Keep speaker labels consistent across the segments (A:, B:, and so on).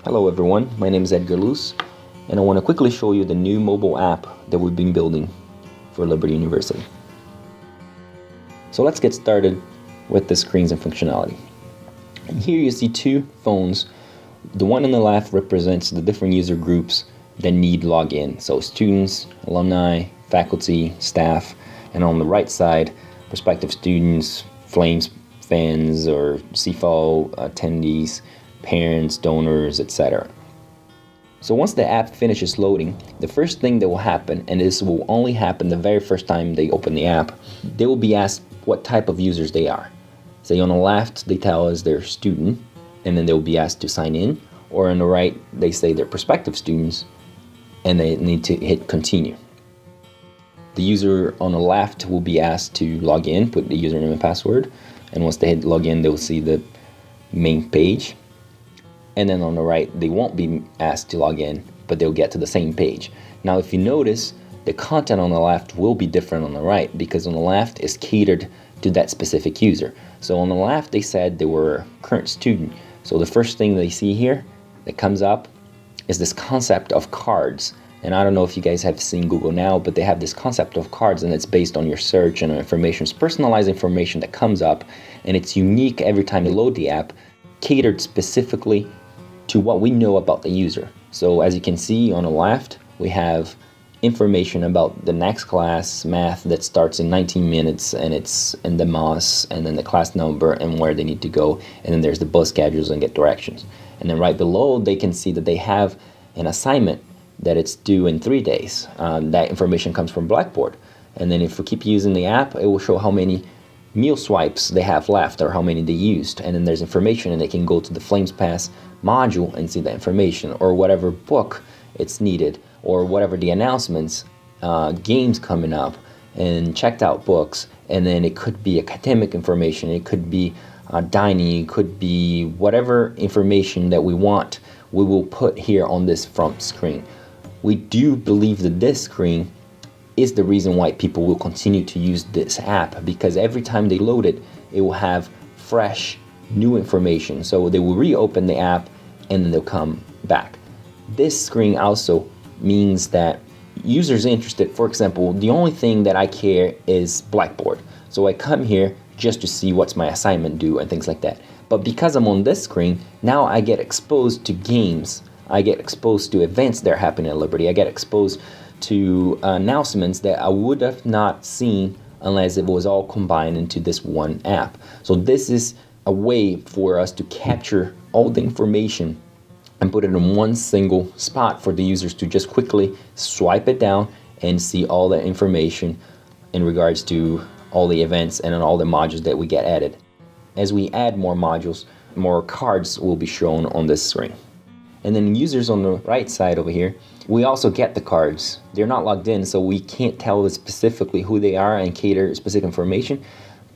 A: Hello everyone, my name is Edgar Luce, and I want to quickly show you the new mobile app that we've been building for Liberty University. So let's get started with the screens and functionality. And here you see two phones. The one on the left represents the different user groups that need login, so students, alumni, faculty, staff, and on the right side, prospective students, Flames fans or CFAL attendees, parents, donors, etc. So once the app finishes loading, the first thing that will happen, and this will only happen the very first time they open the app, they will be asked what type of users they are. Say on the left, they tell us they're student, and then they'll be asked to sign in, or on the right, they say they're prospective students, and they need to hit continue. The user on the left will be asked to log in, put the username and password, and once they hit login, they'll see the main page. And then on the right, they won't be asked to log in, but they'll get to the same page. Now, if you notice, the content on the left will be different on the right, because on the left is catered to that specific user. So on the left, they said they were a current student. So the first thing they see here that comes up is this concept of cards. And I don't know if you guys have seen Google Now, but they have this concept of cards, and it's based on your search and information. It's personalized information that comes up, and it's unique every time you load the app, catered specifically to what we know about the user. So as you can see on the left, we have information about the next class, math, that starts in 19 minutes, and it's in the MOS, and then the class number and where they need to go, and then there's the bus schedules and get directions. And then right below, they can see that they have an assignment that it's due in 3 days. That information comes from Blackboard. And then if we keep using the app, it will show how many meal swipes they have left or how many they used. And then there's information, and they can go to the FlamesPass module and see the information, or whatever book it's needed, or whatever the announcements, games coming up, and checked out books. And then it could be academic information, it could be dining, it could be whatever information that we want, we will put here on this front screen. We do believe that this screen is the reason why people will continue to use this app, because every time they load it, it will have fresh, new information. So they will reopen the app and then they'll come back. This screen also means that users interested, for example, the only thing that I care is Blackboard. So I come here just to see what's my assignment due and things like that. But because I'm on this screen, now I get exposed to games. I get exposed to events that are happening at Liberty. I get exposed to announcements that I would have not seen unless it was all combined into this one app. So this is a way for us to capture all the information and put it in one single spot for the users to just quickly swipe it down and see all the information in regards to all the events and all the modules that we get added. As we add more modules, more cards will be shown on this screen. And then users on the right side over here, we also get the cards. They're not logged in, so we can't tell specifically who they are and cater specific information.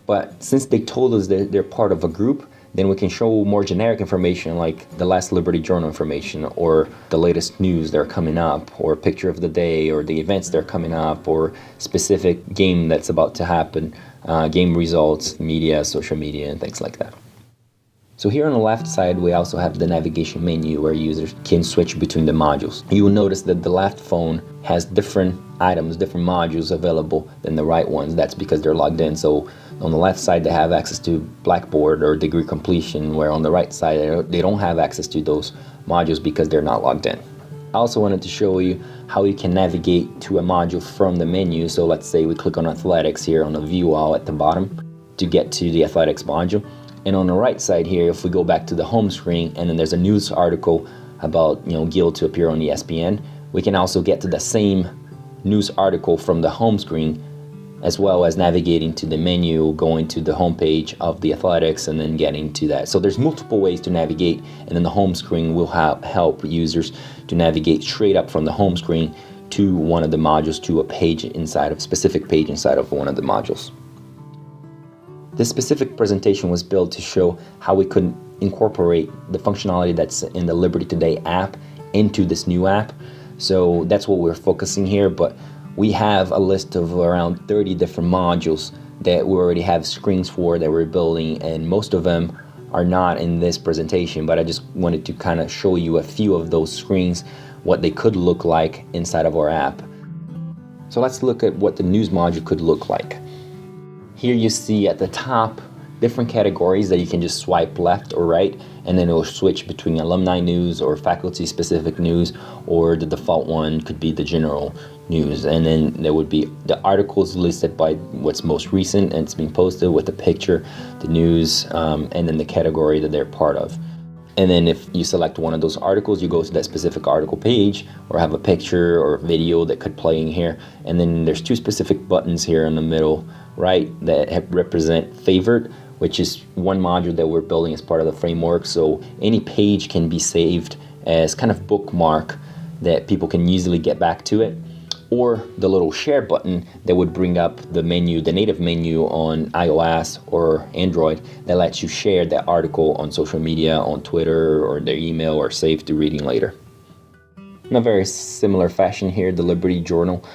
A: But since they told us that they're part of a group, then we can show more generic information like the last Liberty Journal information, or the latest news that are coming up, or picture of the day, or the events that are coming up, or specific game that's about to happen, game results, media, social media, and things like that. So here on the left side, we also have the navigation menu where users can switch between the modules. You will notice that the left phone has different items, different modules available than the right ones. That's because they're logged in. So on the left side, they have access to Blackboard or degree completion, where on the right side, they don't have access to those modules because they're not logged in. I also wanted to show you how you can navigate to a module from the menu. So let's say we click on athletics here on the view all at the bottom to get to the athletics module. And on the right side here, if we go back to the home screen, and then there's a news article about Gil to appear on ESPN, we can also get to the same news article from the home screen, as well as navigating to the menu, going to the home page of the athletics, and then getting to that. So there's multiple ways to navigate, and then the home screen will help users to navigate straight up from the home screen to one of the modules, to a page inside of specific page inside of one of the modules. This specific presentation was built to show how we could incorporate the functionality that's in the Liberty Today app into this new app. So that's what we're focusing here, but we have a list of around 30 different modules that we already have screens for that we're building, and most of them are not in this presentation, but I just wanted to kind of show you a few of those screens, what they could look like inside of our app. So let's look at what the news module could look like. Here you see at the top different categories that you can just swipe left or right, and then it will switch between alumni news or faculty specific news, or the default one could be the general news. And then there would be the articles listed by what's most recent and it's being posted with the picture, the news, and then the category that they're part of. And then if you select one of those articles, you go to that specific article page or have a picture or video that could play in here. And then there's two specific buttons here in the middle right that represent favorite, which is one module that we're building as part of the framework. So any page can be saved as kind of bookmark that people can easily get back to it, or the little share button that would bring up the menu, the native menu on iOS or Android that lets you share that article on social media, on Twitter or their email, or save to reading later. In a very similar fashion here, the Liberty Journal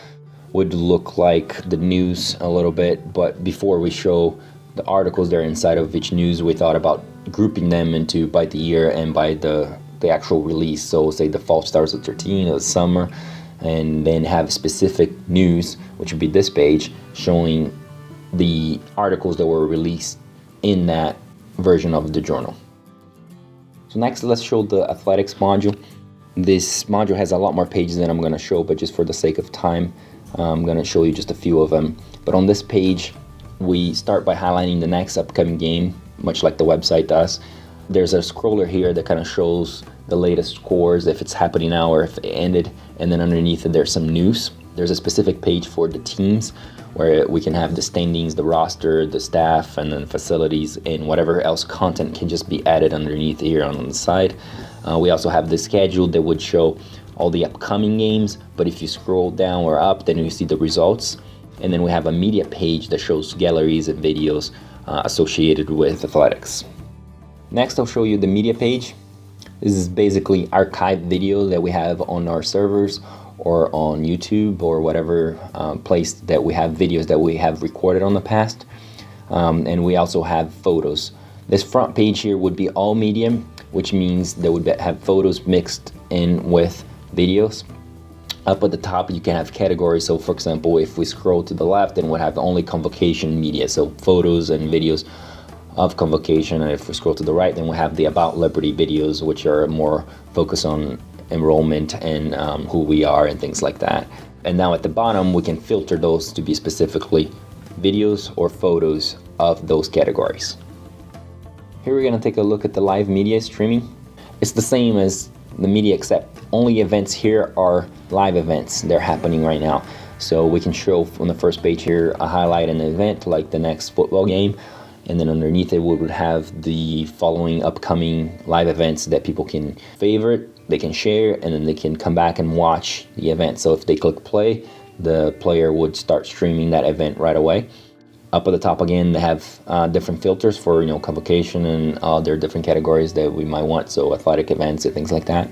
A: would look like the news a little bit, but before we show the articles that are inside of each news, we thought about grouping them into by the year and by the actual release. So say the fall stars of 13 or the summer, and then have specific news, which would be this page, showing the articles that were released in that version of the journal. So next, let's show the athletics module. This module has a lot more pages than I'm going to show, but just for the sake of time, I'm going to show you just a few of them. But on this page, we start by highlighting the next upcoming game, much like the website does. There's a scroller here that kind of shows the latest scores, if it's happening now or if it ended, and then underneath it there's some news. There's a specific page for the teams where we can have the standings, the roster, the staff, and then facilities, and whatever else content can just be added underneath here on the side. We also have the schedule that would show all the upcoming games, but if you scroll down or up, then you see the results. And then we have a media page that shows galleries and videos associated with athletics. Next, I'll show you the media page. This is basically archived video that we have on our servers or on YouTube or whatever place that we have videos that we have recorded on the past. And we also have photos. This front page here would be all medium, which means they would have photos mixed in with videos. Up at the top, you can have categories. So for example, if we scroll to the left, then we'll have only convocation media, so photos and videos of convocation. And if we scroll to the right, then we have the About Liberty videos, which are more focused on enrollment and who we are and things like that. And now at the bottom, we can filter those to be specifically videos or photos of those categories. Here we're gonna take a look at the live media streaming. It's the same as the media, except only events here are live events. They're happening right now. So we can show on the first page here a highlight an event like the next football game, and then underneath it we would have the following upcoming live events that people can favorite, they can share, and then they can come back and watch the event. So if they click play, the player would start streaming that event right away. Up at the top again, they have different filters for convocation and other different categories that we might want, so athletic events and things like that.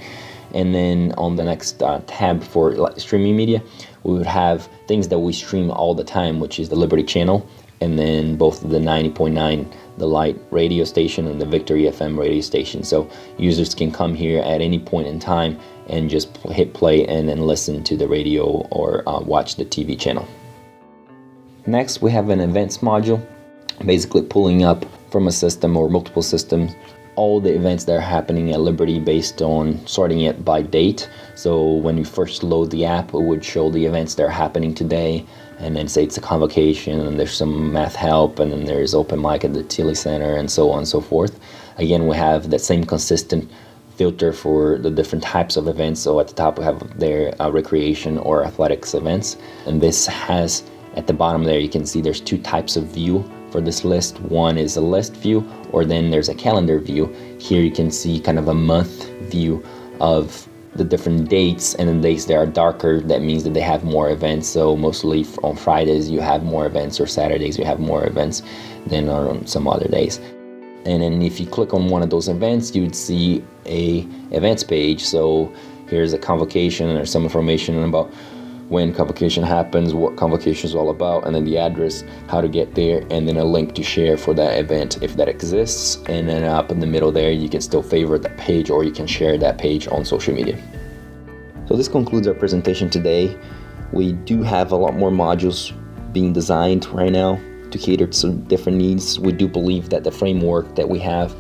A: And then on the next tab for streaming media, we would have things that we stream all the time, which is the Liberty channel, and then both the 90.9, the Light radio station, and the Victory FM radio station. So users can come here at any point in time and just hit play and then listen to the radio or watch the TV channel. Next, we have an events module, basically pulling up from a system or multiple systems all the events that are happening at Liberty based on sorting it by date. So when you first load the app, it would show the events that are happening today, and then say it's a convocation, and there's some math help, and then there's open mic at the Tilly Center, and so on and so forth. Again, we have that same consistent filter for the different types of events. So at the top we have their recreation or athletics events, and this has at the bottom there, you can see there's two types of view for this list. One is a list view, or then there's a calendar view. Here you can see kind of a month view of the different dates, and the dates that are darker, that means that they have more events. So mostly on Fridays you have more events, or Saturdays you have more events than on some other days. And then if you click on one of those events, you'd see a events page. So here's a convocation, and there's some information about when convocation happens, what convocation is all about, and then the address, how to get there, and then a link to share for that event if that exists. And then up in the middle there, you can still favorite that page, or you can share that page on social media. So this concludes our presentation today. We do have a lot more modules being designed right now to cater to some different needs. We do believe that the framework that we have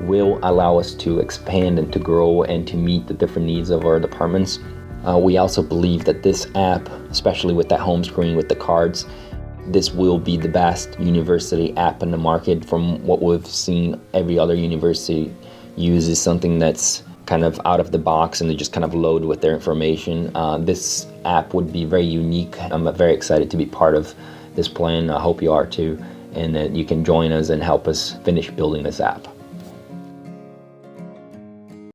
A: will allow us to expand and to grow and to meet the different needs of our departments. We also believe that this app, especially with that home screen with the cards, this will be the best university app in the market. From what we've seen, every other university uses something that's kind of out of the box and they just kind of load with their information. This app would be very unique. I'm very excited to be part of this plan. I hope you are too, and that you can join us and help us finish building this app.